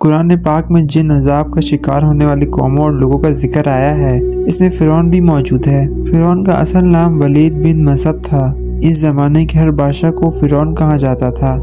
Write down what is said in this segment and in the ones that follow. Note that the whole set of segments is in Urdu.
قرآن پاک میں جن عذاب کا شکار ہونے والی قوموں اور لوگوں کا ذکر آیا ہے اس میں فرعون بھی موجود ہے۔ فرعون کا اصل نام ولید بن مسعب تھا۔ اس زمانے کے ہر بادشاہ کو فرعون کہا جاتا تھا۔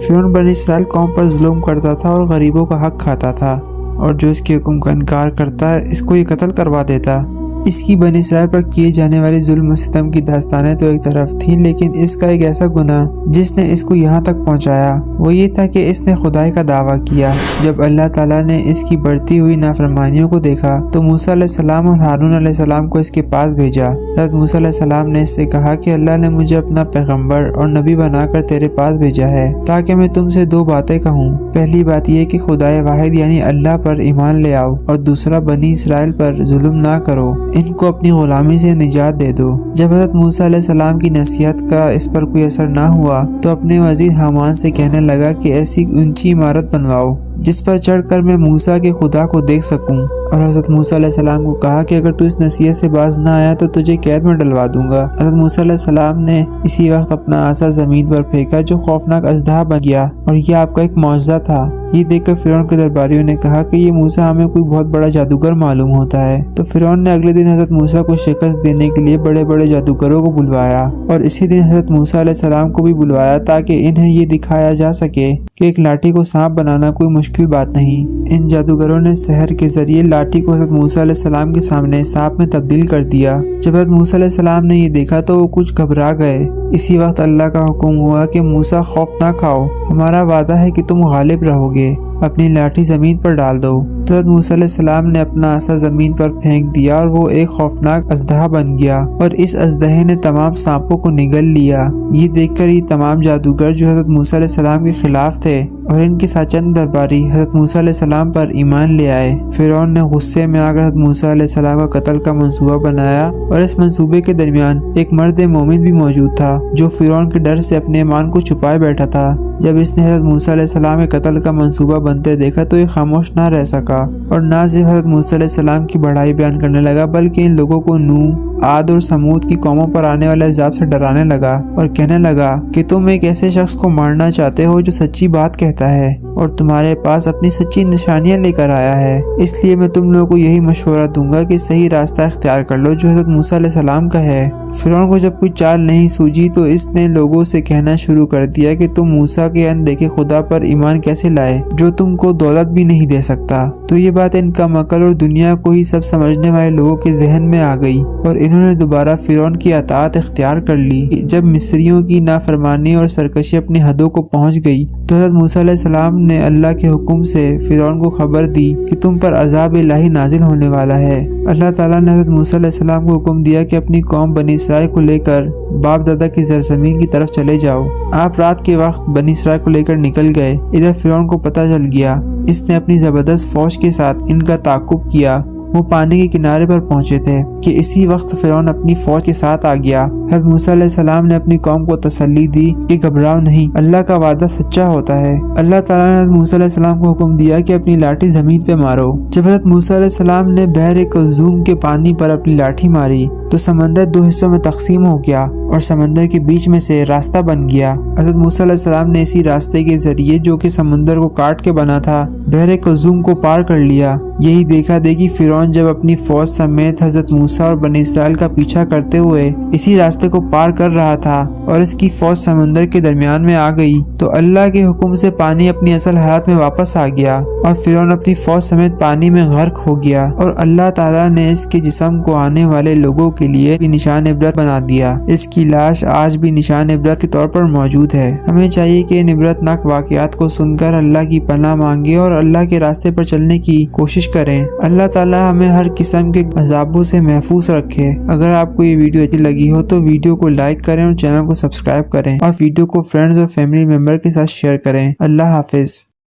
فرعون بنی اسرائیل قوم پر ظلم کرتا تھا اور غریبوں کا حق کھاتا تھا، اور جو اس کے حکم کا انکار کرتا ہے اس کو یہ قتل کروا دیتا۔ اس کی بنی اسرائیل پر کیے جانے والے ظلم و ستم کی داستانیں تو ایک طرف تھیں، لیکن اس کا ایک ایسا گناہ جس نے اس کو یہاں تک پہنچایا وہ یہ تھا کہ اس نے خدائی کا دعویٰ کیا۔ جب اللہ تعالیٰ نے اس کی بڑھتی ہوئی نافرمانیوں کو دیکھا تو موسیٰ علیہ السلام اور ہارون علیہ السلام کو اس کے پاس بھیجا۔ حضرت موسیٰ علیہ السلام نے اس سے کہا کہ اللہ نے مجھے اپنا پیغمبر اور نبی بنا کر تیرے پاس بھیجا ہے تاکہ میں تم سے دو باتیں کہوں۔ پہلی بات یہ کہ خدائے واحد یعنی اللہ پر ایمان لے آؤ، اور دوسرا بنی اسرائیل پر ظلم نہ کرو، ان کو اپنی غلامی سے نجات دے دو۔ جب حضرت موسیٰ علیہ السلام کی نصیحت کا اس پر کوئی اثر نہ ہوا تو اپنے وزیر حامان سے کہنے لگا کہ ایسی اونچی عمارت بنواؤ جس پر چڑھ کر میں موسیٰ کے خدا کو دیکھ سکوں، اور حضرت موسیٰ علیہ السلام کو کہا کہ اگر تو اس نصیحت سے باز نہ آیا تو تجھے قید میں ڈلوا دوں گا۔ حضرت موسیٰ علیہ السلام نے اسی وقت اپنا عصا زمین پر پھینکا جو خوفناک اژدہا بن گیا، اور یہ آپ کا ایک معجزہ تھا۔ یہ دیکھ کر فرعون کے درباریوں نے کہا کہ یہ موسیٰ ہمیں کوئی بہت بڑا جادوگر معلوم ہوتا ہے۔ تو فرعون نے اگلے دن حضرت موسیٰ کو شکست دینے کے لیے بڑے بڑے جادوگروں کو بلوایا، اور اسی دن حضرت موسیٰ علیہ السلام کو بھی بلوایا تاکہ انہیں یہ دکھایا جا سکے کہ ایک لاٹھی کو سانپ بنانا کوئی مشکل بات نہیں۔ ان جادوگروں نے سحر کے ذریعے لاٹھی کو حضرت موسیٰ علیہ السلام کے سامنے سانپ میں تبدیل کر دیا۔ جب حضرت موسیٰ علیہ السلام نے یہ دیکھا تو وہ کچھ گھبرا گئے۔ اسی وقت اللہ کا حکم ہوا کہ موسیٰ خوف نہ کھاؤ، ہمارا وعدہ ہے کہ تم غالب رہو گے، اپنی لاٹھی زمین پر ڈال دو۔ تو حضرت موسیٰ علیہ السلام نے اپنا عصا زمین پر پھینک دیا اور وہ ایک خوفناک اژدہا بن گیا، اور اس اژدہے نے تمام سانپوں کو نگل لیا۔ یہ دیکھ کر یہ تمام جادوگر جو حضرت موسیٰ علیہ السلام کے خلاف تھے اور ان کے ساتھ چند درباری حضرت موسیٰ علیہ السلام پر ایمان لے آئے۔ فرعون نے غصے میں آ کر حضرت موسیٰ علیہ السلام کا قتل کا منصوبہ بنایا، اور اس منصوبے کے درمیان ایک مرد مومن بھی موجود تھا جو فرعون کے ڈر سے اپنے ایمان کو چھپائے بیٹھا تھا۔ جب اس نے حضرت موسیٰ علیہ السلام کے قتل کا منصوبہ بنتے دیکھا تو یہ خاموش نہ رہ سکا، اور نہ صرف حضرت موسیٰ علیہ السلام کی بڑائی بیان کرنے لگا بلکہ ان لوگوں کو نوح، عاد اور سمود کی قوموں پر آنے والے عذاب سے ڈرانے لگا، اور کہنے لگا کہ تم ایک ایسے شخص کو مارنا چاہتے ہو جو سچی بات کہتا ہے اور تمہارے پاس اپنی سچی نشانیاں لے کر آیا ہے، اس لیے میں تم لوگوں کو یہی مشورہ دوں گا کہ صحیح راستہ اختیار کر لو جو حضرت موسیٰ علیہ السلام کا ہے۔ فرعون کو جب کوئی چال نہیں سوجھی تو اس نے لوگوں سے کہنا شروع کر دیا کہ تم موسیٰ کے اندیکھے خدا پر ایمان کیسے لائے جو تم کو دولت بھی نہیں دے سکتا۔ تو یہ بات ان کا مکر اور دنیا کو ہی سب سمجھنے والے لوگوں کے ذہن میں آ گئی، اور انہوں نے دوبارہ فرعون کی اطاعت اختیار کر لی۔ جب مصریوں کی نافرمانی اور سرکشی اپنی حدوں کو پہنچ گئی تو حضرت موسیٰ علیہ السلام نے اللہ کے حکم سے فرعون کو خبر دی کہ تم پر عذاب الہی نازل ہونے والا ہے۔ اللہ تعالیٰ نے حضرت موسیٰ علیہ السلام کو حکم دیا کہ اپنی قوم بنی اسرائیل کو لے کر باپ دادا کی زرزمین کی طرف چلے جاؤ۔ آپ رات کے وقت بنی اسرائیل کو لے کر نکل گئے۔ ادھر فرعون کو پتہ چل گیا، اس نے اپنی زبردست فوج کے ساتھ ان کا تعاقب کیا۔ وہ پانی کے کنارے پر پہنچے تھے کہ اسی وقت فرعون اپنی فوج کے ساتھ آ گیا۔ حضرت موسیٰ علیہ السلام نے اپنی قوم کو تسلی دی کہ گھبراؤ نہیں، اللہ کا وعدہ سچا ہوتا ہے۔ اللہ تعالیٰ نے حضرت موسیٰ علیہ السلام کو حکم دیا کہ اپنی لاٹھی زمین پہ مارو۔ جب حضرت موسیٰ علیہ السلام نے بحر کلزوم کے پانی پر اپنی لاٹھی ماری تو سمندر دو حصوں میں تقسیم ہو گیا اور سمندر کے بیچ میں سے راستہ بن گیا۔ حضرت موسیٰ علیہ السلام نے اسی راستے کے ذریعے جو کہ سمندر کو کاٹ کے بنا تھا بحر کلزوم کو پار کر لیا۔ یہی دیکھا دیکھی فرعون جب اپنی فوج سمیت حضرت موسیٰ اور بنی اسرائیل کا پیچھا کرتے ہوئے اسی راستے کو پار کر رہا تھا اور اس کی فوج سمندر کے درمیان میں آ گئی تو اللہ کے حکم سے پانی اپنی اصل حالت میں واپس آ گیا اور فرعون اپنی فوج سمیت پانی میں غرق ہو گیا، اور اللہ تعالیٰ نے اس کے جسم کو آنے والے لوگوں کے لیے بھی نشان عبرت بنا دیا۔ اس کی لاش آج بھی نشان عبرت کے طور پر موجود ہے۔ ہمیں چاہیے کہ ان عبرت ناک واقعات کو سن کر اللہ کی پناہ مانگے اور اللہ کے راستے پر چلنے کی کوشش کریں۔ اللہ تعالیٰ ہمیں ہر قسم کے عذابوں سے محفوظ رکھے۔ اگر آپ کو یہ ویڈیو اچھی لگی ہو تو ویڈیو کو لائک کریں اور چینل کو سبسکرائب کریں، اور ویڈیو کو فرینڈز اور فیملی ممبر کے ساتھ شیئر کریں۔ اللہ حافظ۔